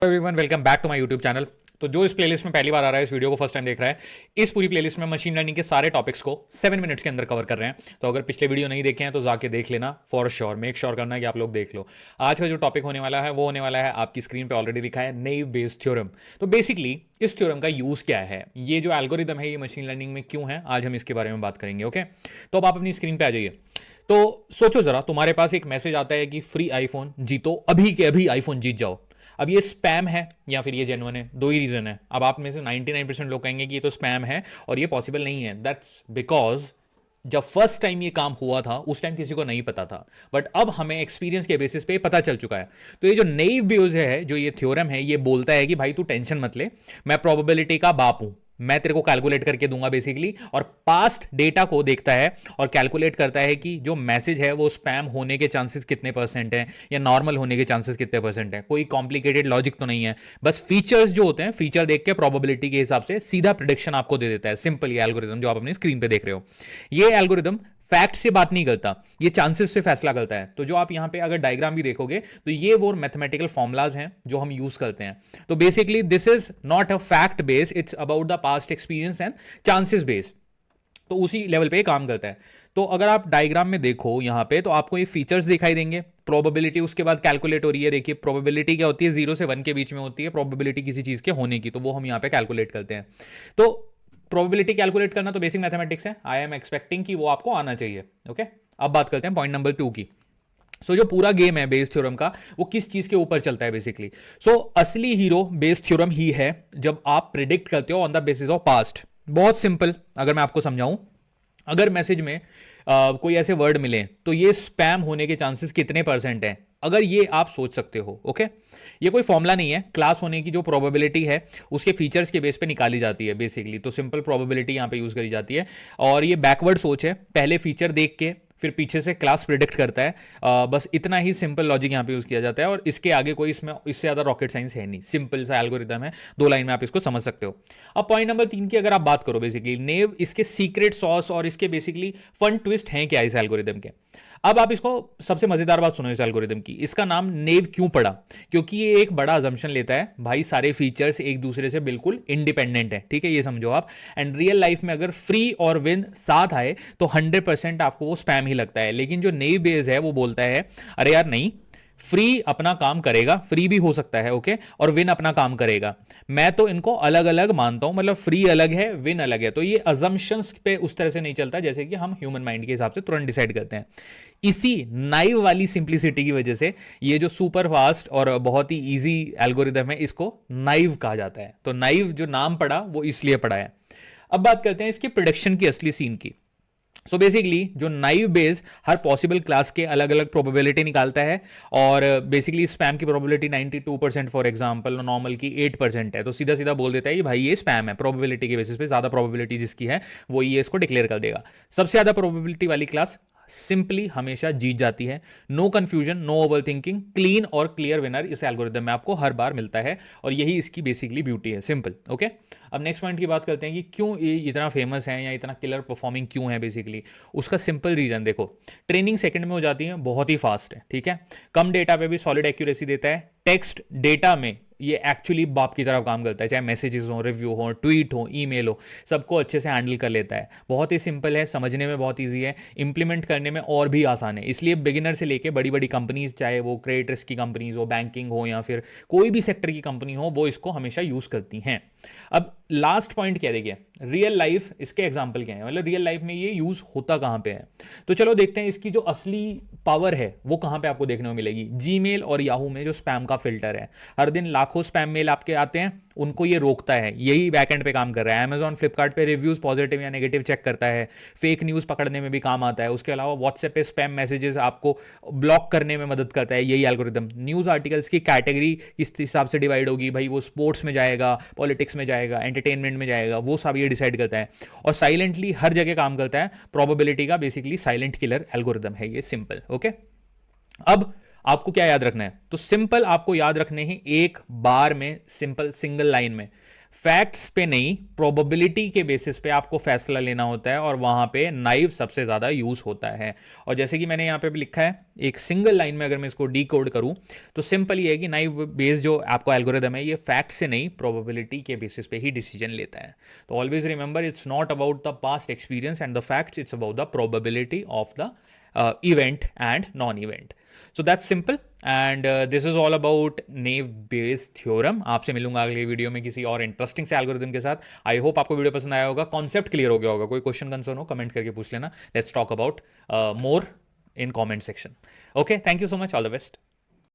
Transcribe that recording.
Everyone welcome back to my YouTube channel. तो जो इस प्लेलिस्ट में पहली बार आ रहा है, इस वीडियो को फर्स्ट टाइम देख रहा है, इस पूरी प्लेलिस्ट में मशीन लर्निंग के सारे टॉपिक्स को 7 मिनट्स के अंदर कवर कर रहे हैं। तो अगर पिछले वीडियो नहीं देखे हैं तो जाके देख लेना, फॉर श्योर मेक श्योर करना कि आप लोग देख लो। आज का जो टॉपिक होने वाला है वो होने वाला है, आपकी स्क्रीन पे ऑलरेडी लिखा है, नेव बेस्ड थ्योरम। तो बेसिकली इस थ्योरम का यूज क्या है, ये जो एल्गोरिदम है ये मशीन लर्निंग में क्यों है, आज हम इसके बारे में बात करेंगे। ओके, तो अब आप अपनी स्क्रीन पे आ जाइए। तो सोचो जरा, तुम्हारे पास एक मैसेज आता है कि फ्री आईफोन जीतो, अभी के अभी आईफोन जीत जाओ। अब ये स्पैम है या फिर ये जेन्युइन है, दो ही रीजन है। अब आप में से 99% लोग कहेंगे कि ये तो स्पैम है और ये पॉसिबल नहीं है। दैट्स बिकॉज जब फर्स्ट टाइम ये काम हुआ था उस टाइम किसी को नहीं पता था, बट अब हमें एक्सपीरियंस के बेसिस पे पता चल चुका है। तो ये जो नेव बेयस है, जो ये थ्योरम है, ये बोलता है कि भाई तू टेंशन मत ले, मैं प्रोबेबिलिटी का बाप हूं, मैं तेरे को कैलकुलेट करके दूंगा बेसिकली। और पास्ट डेटा को देखता है और कैलकुलेट करता है कि जो मैसेज है वो स्पैम होने के चांसेस कितने परसेंट हैं या नॉर्मल होने के चांसेस कितने परसेंट हैं। कोई कॉम्प्लिकेटेड लॉजिक तो नहीं है, बस फीचर्स जो होते हैं, फीचर देख के प्रोबेबिलिटी के हिसाब से सीधा प्रिडिक्शन आपको दे देता है। सिंपल ये एल्गोरिदम जो आप अपनी स्क्रीन पे देख रहे हो, ये एल्गोरिदम फैक्ट से बात नहीं करता, ये चांसेस से फैसला करता है। तो जो आप यहां पे अगर डायग्राम भी देखोगे तो ये वो मैथमेटिकल फॉर्मुलाज हैं जो हम यूज करते हैं। तो basically this is not a fact base, it's about the past experience and chances base. तो उसी लेवल पे काम करता है। तो अगर आप डायग्राम में देखो यहां पे, तो आपको ये फीचर्स दिखाई देंगे, प्रोबेबिलिटी उसके बाद कैलकुलेट हो रही है। देखिए प्रोबेबिलिटी क्या होती है, 0 से 1 के बीच में होती है प्रोबेबिलिटी किसी चीज के होने की, तो वो हम यहां पे कैलकुलेट करते हैं। तो प्रोबेबिलिटी कैलकुलेट करना तो बेसिक मैथमेटिक्स है, आई एम एक्सपेक्टिंग कि वो आपको आना चाहिए। ओके, अब बात करते हैं पॉइंट नंबर 2 की। जो पूरा गेम है बेस थ्योरम का, वो किस चीज के ऊपर चलता है बेसिकली। असली हीरो बेस थ्योरम ही है जब आप प्रिडिक्ट करते हो on the basis of past. बहुत सिंपल अगर मैं आपको समझाऊं, अगर मैसेज में कोई ऐसे वर्ड मिले तो ये स्पैम होने के चांसेस कितने परसेंट हैं, अगर ये आप सोच सकते हो। ओके, ये कोई फॉर्मूला नहीं है, क्लास होने की जो प्रोबेबिलिटी है उसके फीचर्स के बेस पे निकाली जाती है बेसिकली। तो सिंपल प्रोबेबिलिटी यहां पे यूज करी जाती है और ये बैकवर्ड सोच है, पहले फीचर देख के फिर पीछे से क्लास प्रिडिक्ट करता है। बस इतना ही सिंपल लॉजिक यहाँ पे यूज किया जाता है और इसके आगे कोई इसमें इससे ज़्यादा रॉकेट साइंस है नहीं, सिंपल सा एल्गोरिदम है, 2 लाइन में आप इसको समझ सकते हो। अब पॉइंट नंबर 3 की अगर आप बात करो, बेसिकली नेव, इसके सीक्रेट सॉस और इसके बेसिकली फन ट्विस्ट हैं क्या इस एल्गोरिदम के। अब आप इसको, सबसे मजेदार बात सुनो इस एल्गोरिदम की, इसका नाम नेव क्यों पड़ा, क्योंकि ये एक बड़ा अजम्पशन लेता है भाई सारे फीचर्स एक दूसरे से बिल्कुल इंडिपेंडेंट है। ठीक है, ये समझो आप। एंड रियल लाइफ में अगर फ्री और विन साथ आए तो 100% आपको वो स्पैम ही लगता है। लेकिन जो नेव बेस है वो बोलता है अरे यार नहीं, फ्री अपना काम करेगा, फ्री भी हो सकता है ओके, और विन अपना काम करेगा। मैं तो इनको अलग अलग मानता हूं, मतलब फ्री अलग है, विन अलग है। तो ये अजम्पशंस पे उस तरह से नहीं चलता जैसे कि हम ह्यूमन माइंड के हिसाब से तुरंत डिसाइड करते हैं। इसी नाइव वाली सिंप्लिसिटी की वजह से ये जो सुपर फास्ट और बहुत ही इजी एल्गोरिदम है, इसको नाइव कहा जाता है। तो नाइव जो नाम पड़ा वो इसलिए पड़ा है। अब बात करते हैं इसकी प्रोडक्शन की, असली सीन की। बेसिकली जो नाइव बेस हर पॉसिबल क्लास के अलग अलग प्रोबेबिलिटी निकालता है और बेसिकली स्पैम की प्रोबेबिलिटी 92% फॉर एग्जांपल, नॉर्मल की 8% है। तो सीधा सीधा बोल देता है कि भाई ये स्पैम है, प्रोबेबिलिटी के बेसिस पे ज्यादा प्रोबेबिलिटी जिसकी है वो ये इसको डिक्लेयर कर देगा। सबसे ज्यादा प्रोबेबिलिटी वाली क्लास सिंपली हमेशा जीत जाती है। No confusion, no over thinking, clean और क्लियर विनर इस एल्गोरिदम में आपको हर बार मिलता है और यही इसकी बेसिकली ब्यूटी है, सिंपल। ओके, अब नेक्स्ट पॉइंट की बात करते हैं कि क्यों ये इतना फेमस है या इतना किलर परफॉर्मिंग क्यों है। बेसिकली उसका सिंपल रीजन देखो, ट्रेनिंग सेकंड में हो जाती है, बहुत ही फास्ट है, ठीक है, कम डेटा पे भी सॉलिड एक्यूरेसी देता है। टेक्स्ट डेटा में ये एक्चुअली बाप की तरह काम करता है, चाहे मैसेजेस हो, रिव्यू हो, ट्वीट हो, ईमेल हो, सबको अच्छे से हैंडल कर लेता है। बहुत ही सिंपल है, समझने में बहुत इजी है, इंप्लीमेंट करने में और भी आसान है। इसलिए बिगिनर से लेके बड़ी बड़ी कंपनीज, चाहे वो क्रेडिट रिस्क की कंपनीज हो, बैंकिंग हो या फिर कोई भी सेक्टर की कंपनी हो, वो इसको हमेशा यूज करती हैं। अब लास्ट पॉइंट क्या देखिए, रियल लाइफ इसके एग्जाम्पल क्या है, मतलब रियल लाइफ में ये यूज होता कहां पे है। तो चलो देखते हैं इसकी जो असली पावर है वो कहां पे आपको देखने को मिलेगी। जीमेल और याहू में जो स्पैम का फिल्टर है, हर दिन लाखों स्पैम मेल आपके आते हैं, उनको ये रोकता है, यही बैकएंड पे काम कर रहा है। अमेजॉन, फ्लिपकार्ट पे रिव्यूज पॉजिटिव या नेगेटिव चेक करता है, फेक न्यूज पकड़ने में भी काम आता है। उसके अलावा व्हाट्सएप पे स्पैम मैसेजेस आपको ब्लॉक करने में मदद करता है यही एल्गोरिदम। न्यूज आर्टिकल्स की कैटेगरी किस हिसाब से डिवाइड होगी, भाई वो स्पोर्ट्स में जाएगा, पॉलिटिक्स में जाएगा, एंटरटेनमेंट में जाएगा, वो सब ये डिसाइड करता है और साइलेंटली हर जगह काम करता है। प्रोबेबिलिटी का बेसिकली साइलेंट किलर एल्गोरिदम है ये, सिंपल। ओके, अब आपको क्या याद रखना है, तो सिंपल आपको याद रखने हैं एक बार में, सिंपल सिंगल लाइन में, फैक्ट्स पे नहीं, प्रोबेबिलिटी के बेसिस पे आपको फैसला लेना होता है, और वहां पे नाइव सबसे ज्यादा यूज होता है। और जैसे कि मैंने यहाँ पे भी लिखा है, एक सिंगल लाइन में अगर मैं इसको डी कोड करूं तो सिंपल ये है कि नाइव बेस्ड जो आपको एल्गोरिदम है, ये फैक्ट से नहीं, प्रोबेबिलिटी के बेसिस पे ही डिसीजन लेता है। तो always remember, it's not about the past experience and the facts, it's about the probability of the event and non-event. So that's simple, and this is all about naive Bayes theorem. आपसे मिलूंगा अगले video में किसी और interesting से algorithm के साथ। I hope आपको वीडियो पसंद आया होगा, कॉन्सेप्ट क्लियर हो गया होगा। कोई क्वेश्चन कंसर्न हो कमेंट करके पूछ लेना। Let's talk about more in comment section. Okay, thank you so much, all the best.